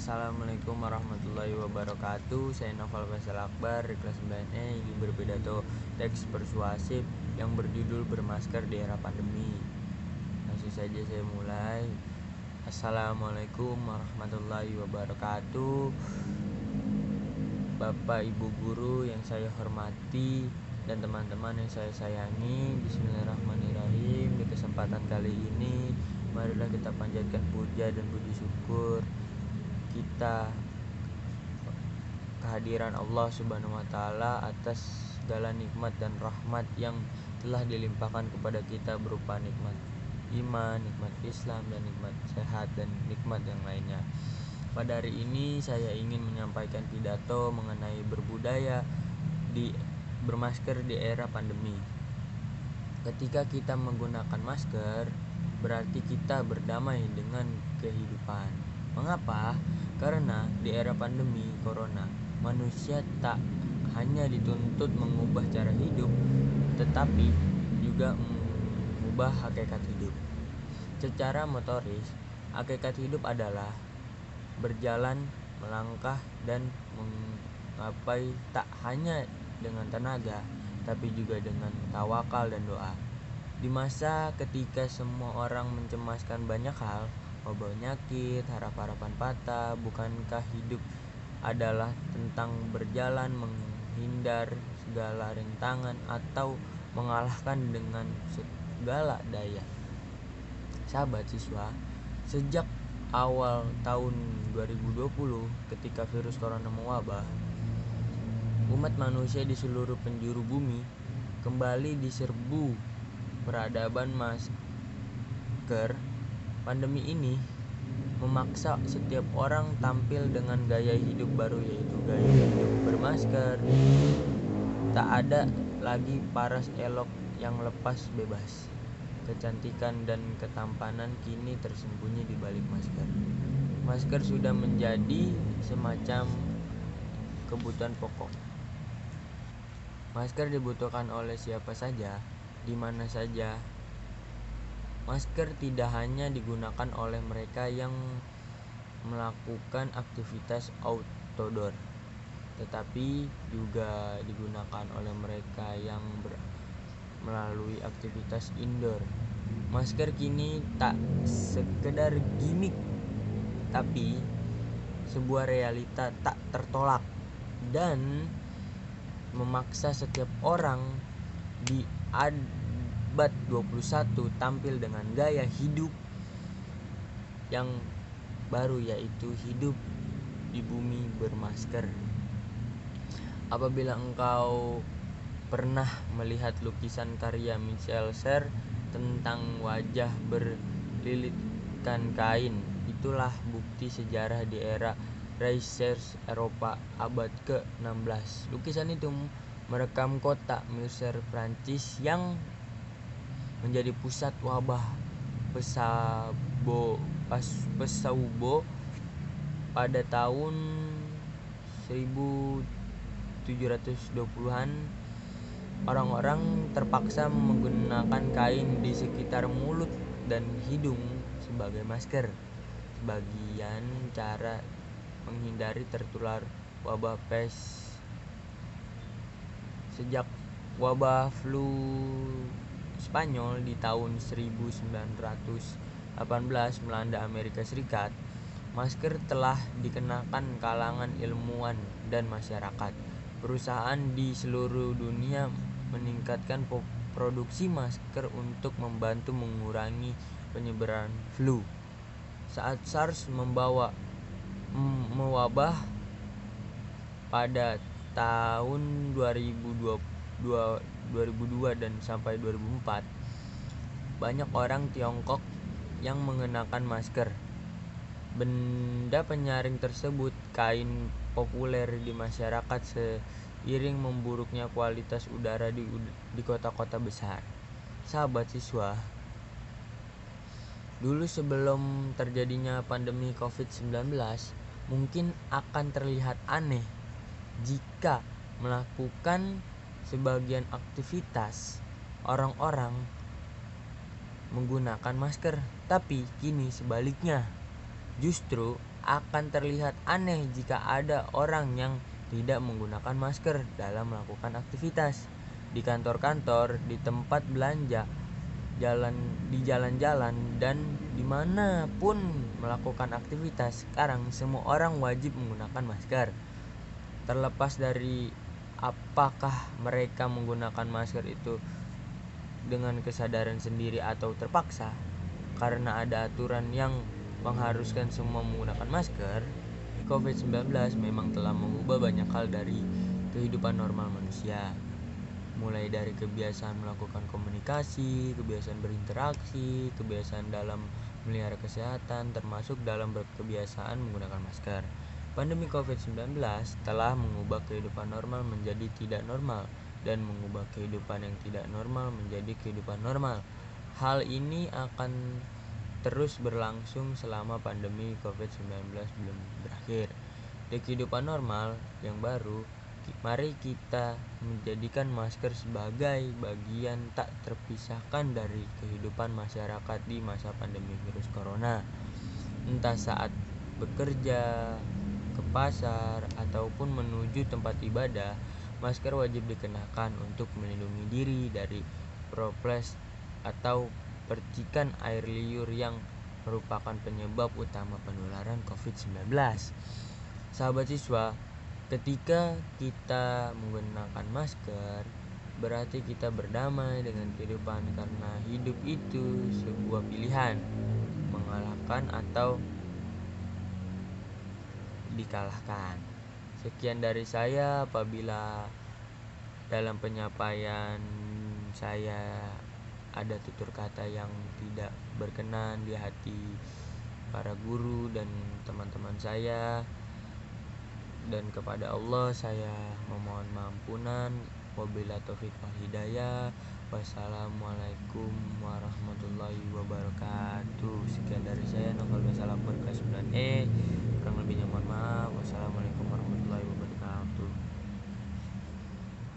Assalamualaikum warahmatullahi wabarakatuh. Saya Noval Faisal Akbar di kelas 9E ingin berpidato teks persuasif yang berjudul Bermasker di Era Pandemi. Langsung saja saya mulai. Assalamualaikum warahmatullahi wabarakatuh. Bapak Ibu guru yang saya hormati dan teman-teman yang saya sayangi, bismillahirrahmanirrahim. Di kesempatan kali ini marilah kita panjatkan puja dan puji syukur kita kehadiran Allah Subhanahu wa taala atas segala nikmat dan rahmat yang telah dilimpahkan kepada kita berupa nikmat iman, nikmat Islam, dan nikmat sehat, dan nikmat yang lainnya. Pada hari ini saya ingin menyampaikan pidato mengenai berbudaya di bermasker di era pandemi. Ketika kita menggunakan masker, berarti kita berdamai dengan kehidupan. Mengapa? Karena di era pandemi corona, manusia tak hanya dituntut mengubah cara hidup, tetapi juga mengubah hakikat hidup. Secara motoris, hakikat hidup adalah berjalan, melangkah, dan menggapai tak hanya dengan tenaga, tapi juga dengan tawakal dan doa. Di masa ketika semua orang mencemaskan banyak hal, wabah penyakit, harapan patah, bukankah hidup adalah tentang berjalan, menghindar segala rintangan, atau mengalahkan dengan segala daya? Sahabat siswa, sejak awal tahun 2020 ketika virus corona mewabah, umat manusia di seluruh penjuru bumi kembali diserbu peradaban masker. Pandemi ini memaksa setiap orang tampil dengan gaya hidup baru, yaitu gaya hidup bermasker. Tak ada lagi paras elok yang lepas bebas. Kecantikan dan ketampanan kini tersembunyi di balik masker. Masker sudah menjadi semacam kebutuhan pokok. Masker dibutuhkan oleh siapa saja, di mana saja. Masker tidak hanya digunakan oleh mereka yang melakukan aktivitas outdoor, tetapi juga digunakan oleh mereka yang melalui aktivitas indoor. Masker kini tak sekedar gimmick, tapi sebuah realita tak tertolak dan memaksa setiap orang di abad 21 tampil dengan gaya hidup yang baru, yaitu hidup di bumi bermasker. Apabila engkau pernah melihat lukisan karya Michel Serres tentang wajah berlilitkan kain, itulah bukti sejarah di era Renaissance Eropa abad ke-16. Lukisan itu merekam kota Marseille, Prancis yang menjadi pusat wabah pesaubo pada tahun 1720-an. Orang-orang terpaksa menggunakan kain di sekitar mulut dan hidung sebagai masker, sebagian cara menghindari tertular wabah pes. Sejak wabah flu Spanyol di tahun 1918 melanda Amerika Serikat, masker telah dikenakan kalangan ilmuwan dan masyarakat. Perusahaan di seluruh dunia meningkatkan produksi masker untuk membantu mengurangi penyebaran flu. Saat SARS mewabah pada tahun 2002 dan sampai 2004, banyak orang Tiongkok yang mengenakan masker. Benda penyaring tersebut kain populer di masyarakat seiring memburuknya kualitas udara di kota-kota besar. Sahabat siswa, dulu sebelum terjadinya pandemi COVID-19, mungkin akan terlihat aneh jika melakukan sebagian aktivitas orang-orang menggunakan masker. Tapi kini sebaliknya, justru akan terlihat aneh jika ada orang yang tidak menggunakan masker dalam melakukan aktivitas di kantor-kantor, di tempat belanja, di jalan-jalan, dan dimanapun melakukan aktivitas. Sekarang semua orang wajib menggunakan masker, terlepas dari apakah mereka menggunakan masker itu dengan kesadaran sendiri atau terpaksa karena ada aturan yang mengharuskan semua menggunakan masker. COVID-19 memang telah mengubah banyak hal dari kehidupan normal manusia, mulai dari kebiasaan melakukan komunikasi, kebiasaan berinteraksi, kebiasaan dalam melihara kesehatan, termasuk dalam berkebiasaan menggunakan masker. Pandemi COVID-19 telah mengubah kehidupan normal menjadi tidak normal dan mengubah kehidupan yang tidak normal menjadi kehidupan normal. Hal ini akan terus berlangsung selama pandemi COVID-19 belum berakhir. Di kehidupan normal yang baru, mari kita menjadikan masker sebagai bagian tak terpisahkan dari kehidupan masyarakat di masa pandemi virus corona. Entah saat bekerja, ke pasar, ataupun menuju tempat ibadah, masker wajib dikenakan untuk melindungi diri dari droplet atau percikan air liur yang merupakan penyebab utama penularan COVID-19. Sahabat siswa, ketika kita menggunakan masker, berarti kita berdamai dengan kehidupan, karena hidup itu sebuah pilihan, mengalahkan atau dikalahkan. Sekian dari saya. Apabila dalam penyampaian saya ada tutur kata yang tidak berkenan di hati para guru dan teman-teman saya, dan kepada Allah saya memohon maafpunan. Wabillahi taufiq wal hidayah. Wassalamualaikum warahmatullahi wabarakatuh. Sekian dari saya, Novel Salam Berkas 9E.